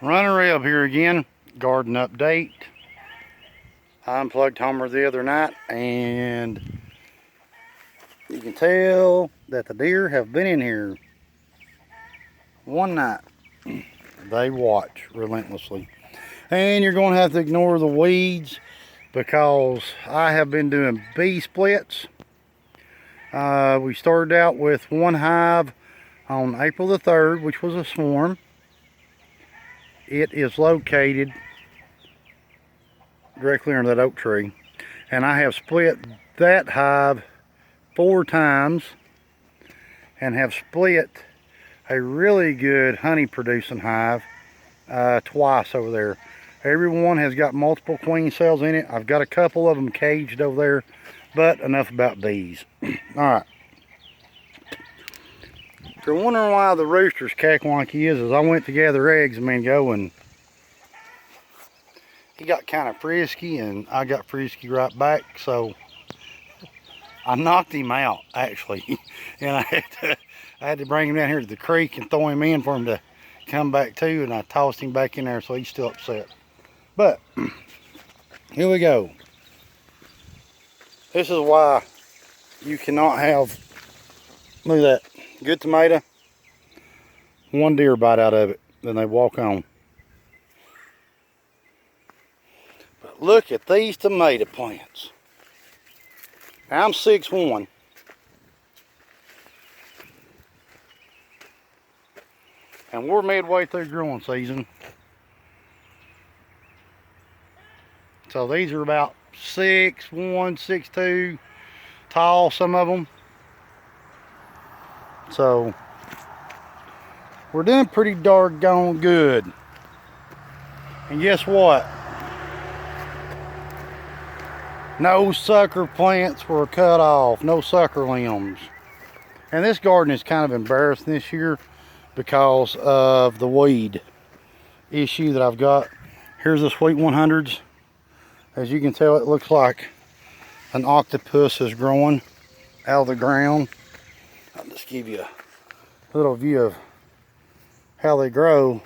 Runner Reb here again, garden update. I unplugged Homer the other night and you can tell that the deer have been in here one night. They watch relentlessly. And you're going to have to ignore the weeds because I have been doing bee splits. We started out with one hive on April the 3rd, which was a swarm. It is located directly under that oak tree, and I have split that hive 4 times and have split a really good honey producing hive twice over there. Every one has got multiple queen cells in it. I've got a couple of them caged over there, but enough about bees. All right. If you're wondering why the rooster's cackling like he is I went to gather eggs a minute ago and he got kind of frisky and I got frisky right back, so I knocked him out actually. And I had to bring him down here to the creek and throw him in for him to come back to, and I tossed him back in there, so he's still upset. But here we go. This is why you cannot have, look at that, good tomato, one deer bite out of it, then they walk on. But look at these tomato plants. Now, I'm 6'1". And we're midway through growing season. So these are about 6'1", 6'2", tall, some of them. So we're doing pretty doggone good. And guess what? No sucker plants were cut off, no sucker limbs. And this garden is kind of embarrassing this year because of the weed issue that I've got. Here's the Sweet 100s. As you can tell, it looks like an octopus is growing out of the ground. I'll just give you a little view of how they grow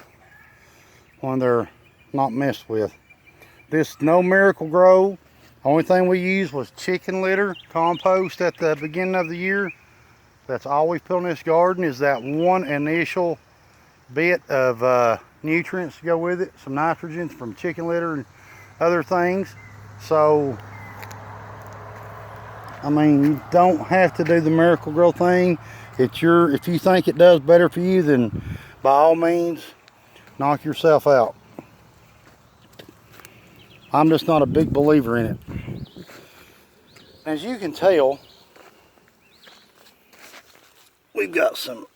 when they're not messed with. This No Miracle-Gro. Only thing we used was chicken litter compost at the beginning of the year. That's all we've put in this garden, is that one initial bit of nutrients to go with it, some nitrogen from chicken litter and other things. So, I mean, you don't have to do the Miracle-Gro thing. It's if you think it does better for you, then by all means, knock yourself out. I'm just not a big believer in it. As you can tell, we've got some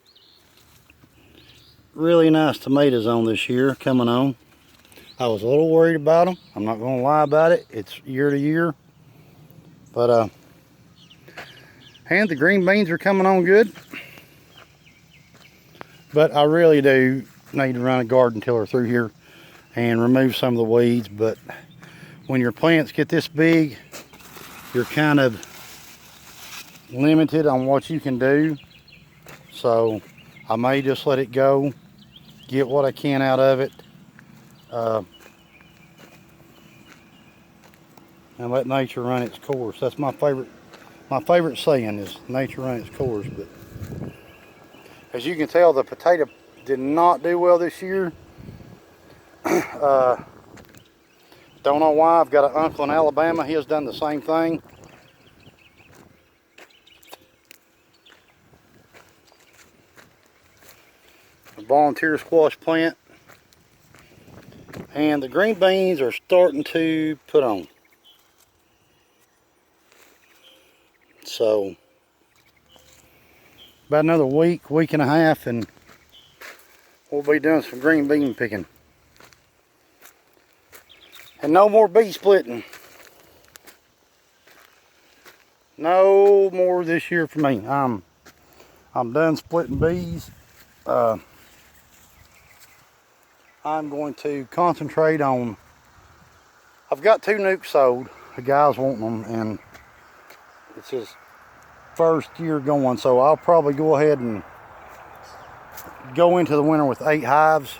really nice tomatoes on this year coming on. I was a little worried about them. I'm not going to lie about it. It's year to year. But, and the green beans are coming on good. But I really do need to run a garden tiller through here and remove some of the weeds. But when your plants get this big, you're kind of limited on what you can do. So I may just let it go, get what I can out of it, and let nature run its course. That's my favorite saying, is nature run its course. But as you can tell, the potato did not do well this year. Don't know why. I've got an uncle in Alabama. He has done the same thing. A volunteer squash plant. And the green beans are starting to put on. So, about another week and a half, and we'll be doing some green bean picking. And no more bee splitting. No more this year for me. I'm done splitting bees. I'm going to concentrate on, I've got 2 nukes sold. The guy's wanting them, and it's his first year going, so I'll probably go ahead and go into the winter with 8 hives.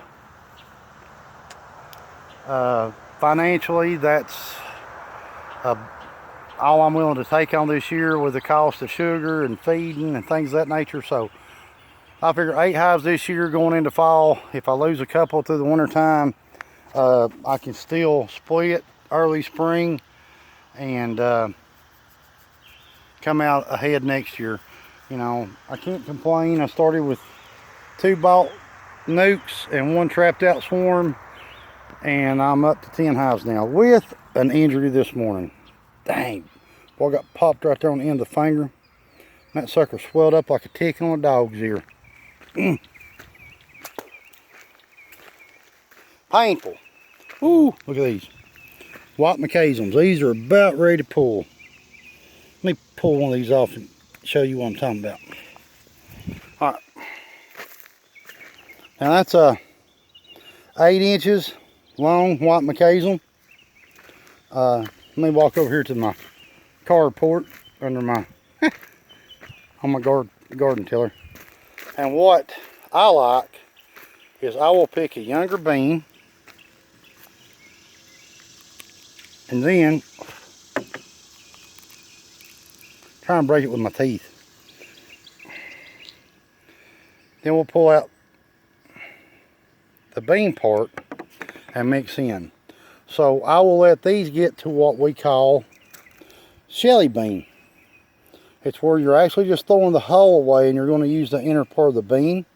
Financially, that's all I'm willing to take on this year with the cost of sugar and feeding and things of that nature. So I figure 8 hives this year going into fall. If I lose a couple through the winter time, I can still split early spring and come out ahead next year. You know, I can't complain. I started with 2 bought nukes and 1 trapped out swarm, and I'm up to 10 hives now with an injury this morning. Dang, boy, I got popped right there on the end of the finger. That sucker swelled up like a tick on a dog's ear. Painful. Ooh, look at these white McKaysums. These are about ready to pull. Let me pull one of these off and show you what I'm talking about. All right. Now that's a 8 inches long white McKaysum. Let me walk over here to my carport under my on my garden tiller. And what I like is I will pick a younger bean and then try and break it with my teeth. Then we'll pull out the bean part and mix in. So I will let these get to what we call shelly bean. It's where you're actually just throwing the hull away and you're going to use the inner part of the bean,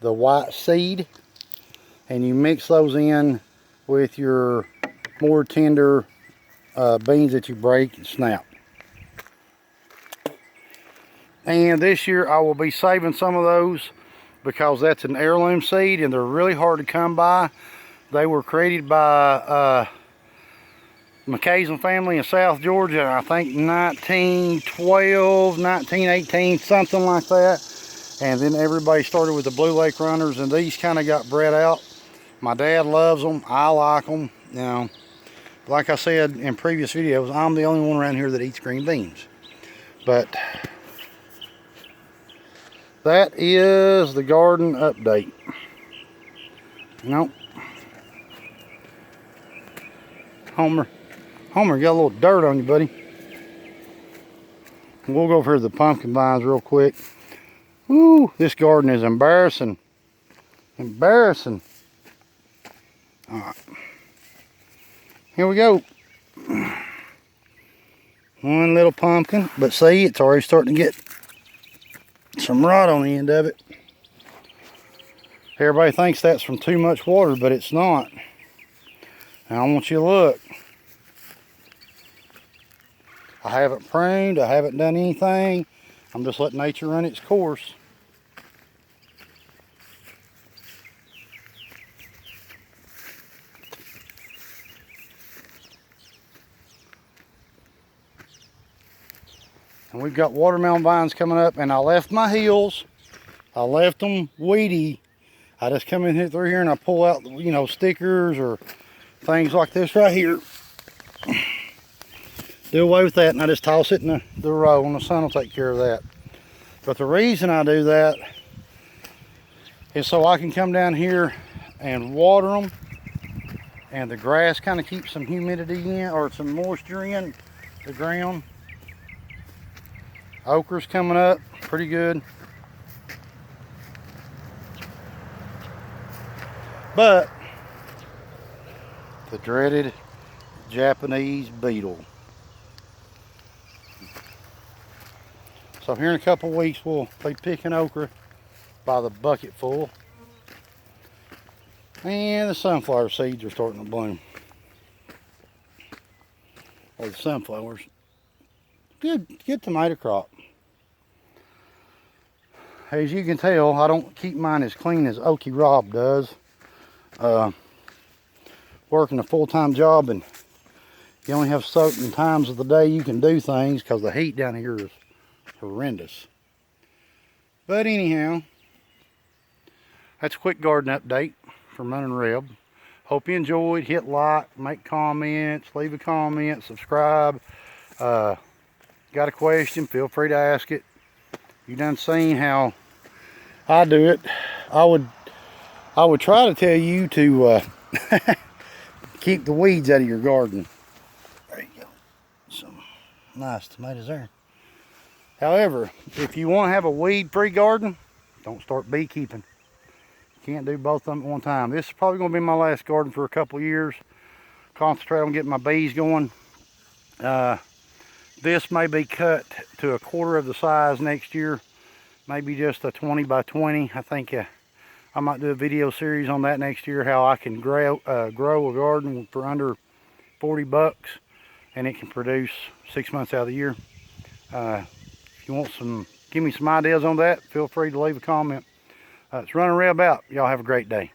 the white seed, and you mix those in with your more tender beans that you break and snap. And this year I will be saving some of those because that's an heirloom seed and they're really hard to come by. They were created by McKaysum family in South Georgia, I think 1912, 1918, something like that. And then everybody started with the Blue Lake Runners, and these kind of got bred out. My dad loves them. I like them. You know, like I said in previous videos, I'm the only one around here that eats green beans. But that is the garden update. Nope. Homer, you got a little dirt on you, buddy. We'll go over to the pumpkin vines real quick. Woo, this garden is embarrassing. Embarrassing. All right. Here we go. One little pumpkin, but see, it's already starting to get some rot on the end of it. Everybody thinks that's from too much water, but it's not. Now I want you to look. I haven't pruned, I haven't done anything. I'm just letting nature run its course. And we've got watermelon vines coming up, and I left my hills. I left them weedy. I just come in here through here and I pull out, you know, stickers or things like this right here. Do away with that, and I just toss it in the row, and the sun will take care of that. But the reason I do that is so I can come down here and water them, and the grass kind of keeps some humidity in, or some moisture in the ground. Okra's coming up pretty good. But the dreaded Japanese beetle. So here in a couple weeks we'll be picking okra by the bucket full. And the sunflower seeds are starting to bloom. Or the sunflowers. Good tomato crop. As you can tell, I don't keep mine as clean as Okie Rob does. Working a full-time job, and you only have certain times of the day you can do things because the heat down here is horrendous. But anyhow, that's a quick garden update from Running Reb. Hope you enjoyed. Hit like, make comments, leave a comment, subscribe. Got a question, feel free to ask it. You done seen how I do it. I would try to tell you to keep the weeds out of your garden. There you go. Some nice tomatoes there. However, if you want to have a weed-free garden, don't start beekeeping. You can't do both of them at one time. This is probably going to be my last garden for a couple years. Concentrate on getting my bees going. This may be cut to a quarter of the size next year. Maybe just a 20 by 20. I think I might do a video series on that next year, how I can grow a garden for under 40 bucks and it can produce 6 months out of the year. If you want give me some ideas on that, feel free to leave a comment. It's Running Reb out. Y'all have a great day.